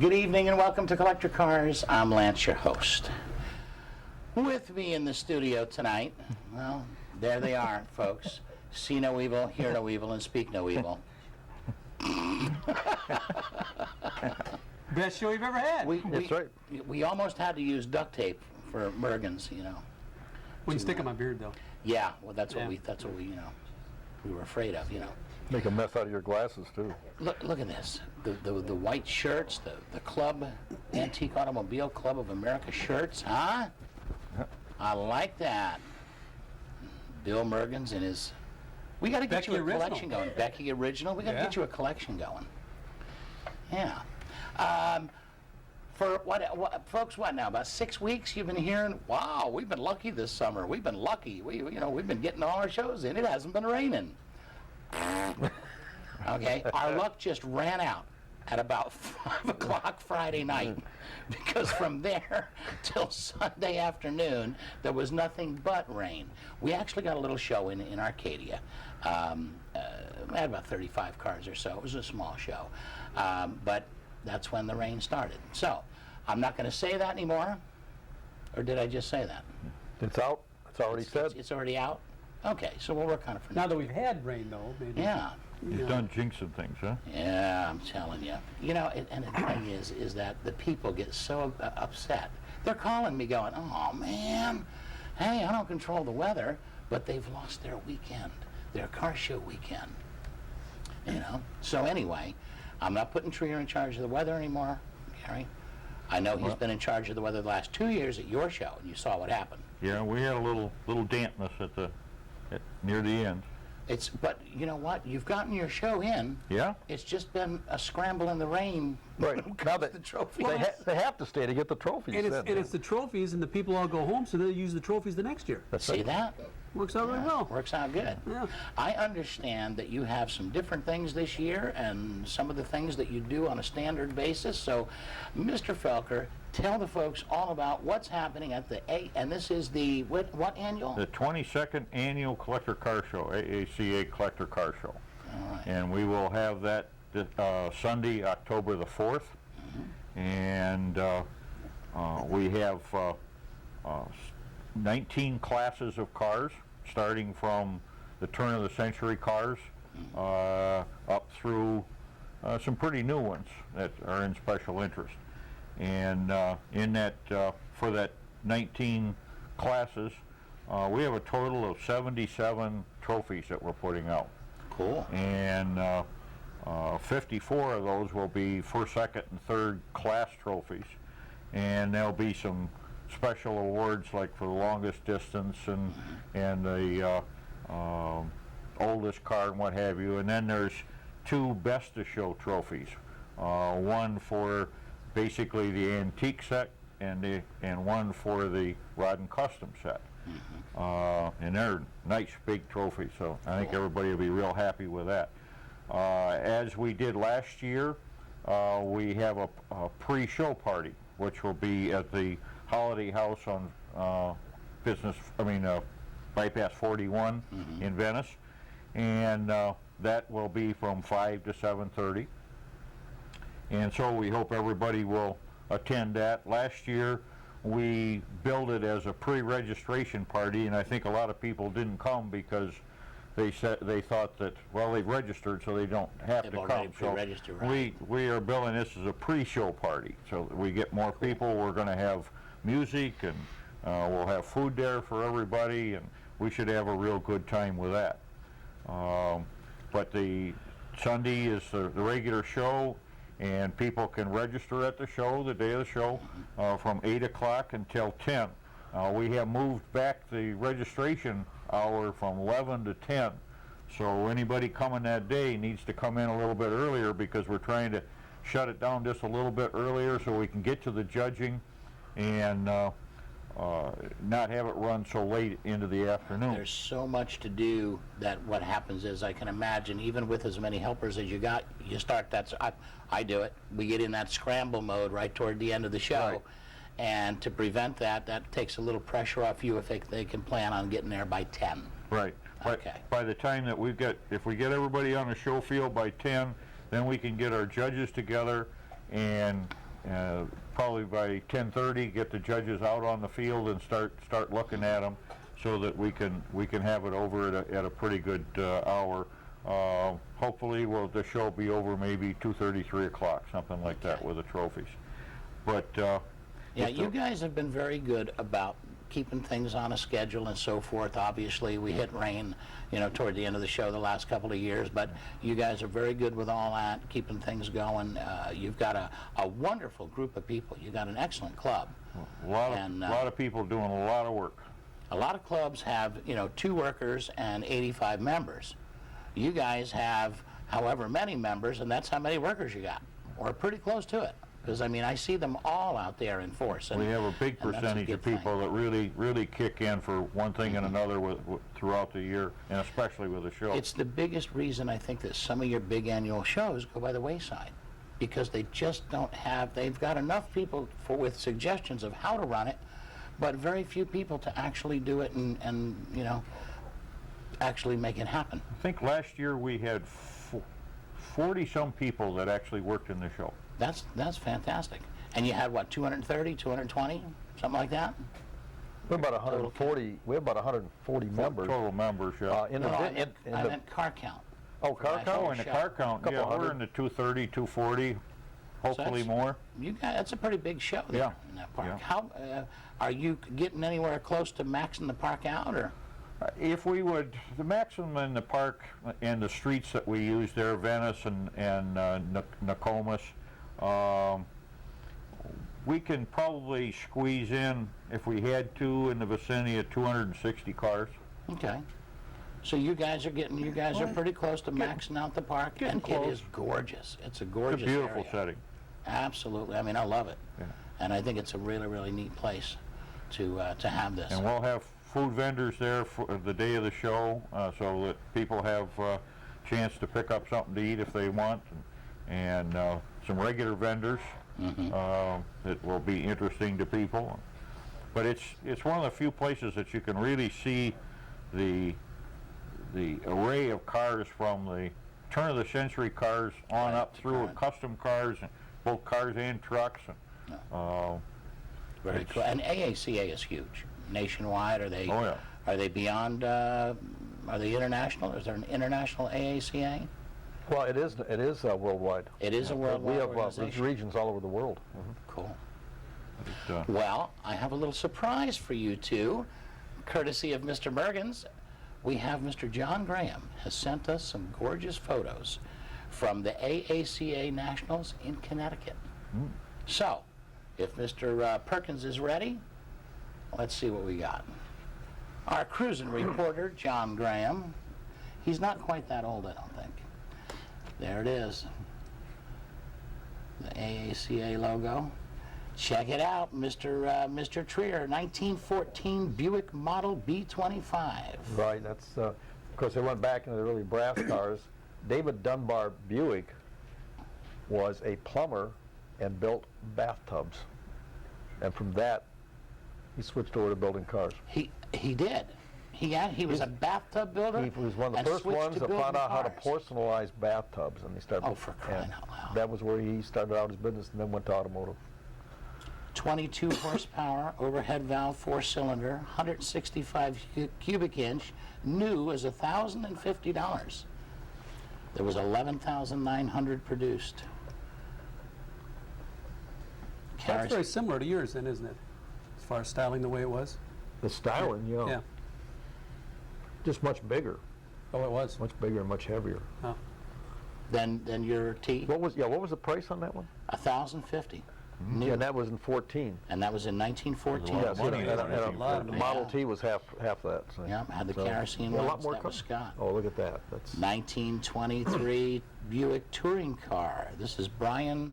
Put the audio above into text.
Good evening and welcome to Collector Cars. I'm Lance, your host. With me in the studio tonight, well, there they are, folks. See no evil, hear no evil, and speak no evil. Best show you've ever had. That's right. We almost had to use duct tape for Mergens, you know. Wouldn't stick in my beard though. Yeah, well, that's what Yeah. we, you know, we were afraid of, you know. Make a mess out of your glasses, too. Look at this. The white shirts, the club, Antique Automobile Club of America shirts, huh? I like that. Bill Mergens and his... We got to get Becky you a Original. collection going. Becky Original. We got to Yeah. get you a collection going. Yeah. For what, folks, what now? About 6 weeks you've been hearing, wow, we've been lucky this summer. We've been lucky. We've been getting all our shows in. It hasn't been raining. Okay, our luck just ran out at about 5 o'clock Friday night because from there till Sunday afternoon there was nothing but rain. We actually got a little show in Arcadia. We had about 35 cars or so. It was a small show, but that's when the rain started. So I'm not going to say that anymore, or did I just say that? It's out. It's already said. It's already out? Okay, so we'll work on it for Now next that we've had rain though, maybe. Yeah. You've done jinxing things, huh? Yeah, I'm telling you. You know, and the thing is that the people get so upset. They're calling me going, oh, man, hey, I don't control the weather, but they've lost their weekend, their car show weekend. You know? So anyway, I'm not putting Trier in charge of the weather anymore, Gary. I know he's been in charge of the weather the last 2 years at your show, and you saw what happened. Yeah, we had a little dampness near the end. But you know what? You've gotten your show in. Yeah? It's just been a scramble in the rain. Right. Now the trophy. they have to stay to get the trophies. And then. it's the trophies, and the people all go home, so they'll use the trophies the next year. That's See right. that? Works out really well. Works out good. Yeah. I understand that you have some different things this year and some of the things that you do on a standard basis. So, Mr. Felker, tell the folks all about what's happening at the and this is the, what annual? The 22nd Annual Collector Car Show, AACA Collector Car Show. All right. And we will have that Sunday, October the 4th. And we have 19 classes of cars, starting from the turn of the century cars up through some pretty new ones that are in special interest. And in that, for that 19 classes, we have a total of 77 trophies that we're putting out. Cool. And 54 of those will be first, second, and third class trophies. And there'll be some special awards like for the longest distance and the oldest car and what have you. And then there's 2 best of show trophies. One for basically the antique set and one for the rod and custom set. And they're nice big trophies, so I think everybody will be real happy with that. As we did last year, we have a pre-show party, which will be at the Holiday House on Bypass 41 in Venice, and that will be from 5 to 7:30. And so we hope everybody will attend that. Last year, we billed it as a pre-registration party, and I think a lot of people didn't come because they thought that, well, they've registered, so they don't have They've to already come. So pre-registered, right. we are billing this as a pre-show party, so that we get more people. We're going to have music, and we'll have food there for everybody, and we should have a real good time with that. But the Sunday is the regular show, and people can register at the show, the day of the show, from 8 o'clock until 10. We have moved back the registration hour from 11 to 10. So anybody coming that day needs to come in a little bit earlier because we're trying to shut it down just a little bit earlier so we can get to the judging and not have it run so late into the afternoon. There's so much to do that what happens is, I can imagine, even with as many helpers as you got, you start that, I do it, we get in that scramble mode right toward the end of the show. Right. And to prevent that, that takes a little pressure off you if they can plan on getting there by 10. Right. Okay. By the time that if we get everybody on the show field by 10, then we can get our judges together and probably by 10:30, get the judges out on the field and start looking at them, so that we can have it over at a pretty good hour. Hopefully, the show will be over maybe 2:30, 3 o'clock, something like that, with the trophies. But Yeah, you guys have been very good about keeping things on a schedule and so forth. Obviously, we hit rain, toward the end of the show the last couple of years, but you guys are very good with all that, keeping things going. You've got a wonderful group of people. You've got an excellent club. a lot of people doing a lot of work. A lot of clubs have, 2 workers and 85 members. You guys have however many members, and that's how many workers you got, or pretty close to it. Because, I see them all out there in force. We have a big and that's a percentage good of people that really kick in for one thing and another throughout the year, and especially with the show. It's the biggest reason I think that some of your big annual shows go by the wayside, because they just don't have, they've got enough people with suggestions of how to run it, but very few people to actually do it and actually make it happen. I think last year we had 40-some people that actually worked in the show. That's fantastic. And you had, what, 230, 220, something like that? We're about 140. We have about 140 members. Total members, yeah. No, I meant car count. Oh, car last count? Oh, year's in the show. car count, Couple yeah, we're hundred. in the 230, 240, hopefully that's- more. You got, that's a pretty big show there Yeah, in that park. yeah. How are you getting anywhere close to maxing the park out, or? If we would, the maximum in the park and the streets that we use there, Venice and Nokomis, we can probably squeeze in, if we had to, in the vicinity of 260 cars. Okay. So you guys are pretty close to maxing out the park, getting and close. it is gorgeous. It's a It's gorgeous a beautiful area. setting. Absolutely. I love it. Yeah. And I think it's a really neat place to have this. And we'll have food vendors there for the day of the show, so that people have a chance to pick up something to eat if they want, and some regular vendors that will be interesting to people. But it's one of the few places that you can really see the array of cars, from the turn of the century cars on Right, up through current. custom cars, and both cars and trucks. And, Very cool. And AACA is huge. Nationwide, are they? Oh, yeah. Are they beyond? Are they international? Is there an international AACA? Well, it is worldwide. It is a worldwide We have organization. regions all over the world. Cool. but, Well, I have a little surprise for you two, courtesy of Mr. Mergens. We have Mr. John Graham has sent us some gorgeous photos from the AACA Nationals in Connecticut. So, if Mr. Perkins is ready, let's see what we got. Our cruising reporter, John Graham. He's not quite that old, I don't think. There it is. The AACA logo. Check it out, Mr. Trier, 1914 Buick Model B25. Right. That's of course they went back into the early brass cars. David Dunbar Buick was a plumber and built bathtubs, and from that he switched over to building cars. He did. He was a bathtub builder. He was one of the and first switched ones to that building found out how to cars. porcelainize bathtubs, and he started. Oh, for crying and out loud. That was where he started out his business, and then went to automotive. 22 horsepower, overhead valve, 4-cylinder, 165 cubic inch, new as $1,050. There was 11,900 produced. That's very similar to yours then, isn't it? As far as styling the way it was? The styling, Yeah. just much bigger, Oh, it was. much bigger and much heavier. Oh. Then your T, What was the price on that one? $1,050. Yeah, New. and that was in 14. And that was in 1914. Yes, Yes, money and in a- and a- 1914. the Model Yeah. T was half that. So. Yeah, had the kerosene yeah, a lot lights. more That was Scott. Oh, look at that. That's 1923 Buick touring car. This is Brian